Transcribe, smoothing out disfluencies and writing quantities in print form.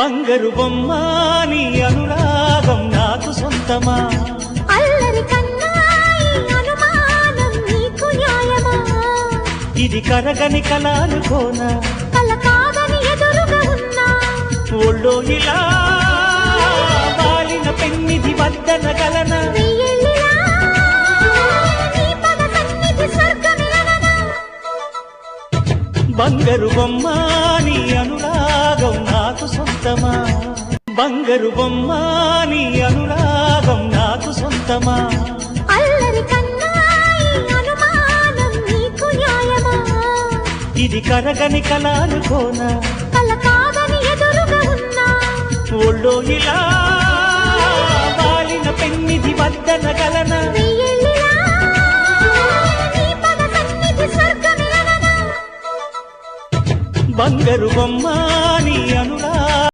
బంగారు బొమ్మ నీ అనురాగం నాకు సొంతమా అల్లరి కన్నాయి అనుమానం నీకు న్యాయమా ఇది కరగని కలానుకోన కల కాదని ఎదురుగా ఉన్నా ఒళ్ళో ఇలా వాలిన పెన్నిది వద్దనగలన వెయ్యేళ్ళిలా నీ పద సన్నిధి స్వర్గమిలననా బంగారు బొమ్మ నీ అనురాగం నాకు సొంతమా బంగారు బొమ్మ నీ అనురాగం నాకు సొంతమా అల్లరి కన్నాయి అనుమానం నీకు న్యాయమా ఇది కరగని కలానుకోన కల కాదని ఎదురుగా ఉన్నా ఒళ్ళో ఇలా వాలిన పెన్నిది వద్దనగలన వెయ్యేళ్ళిలా నీ పద సన్నిధి స్వర్గమిలననా బంగారు బొమ్మ నీ అను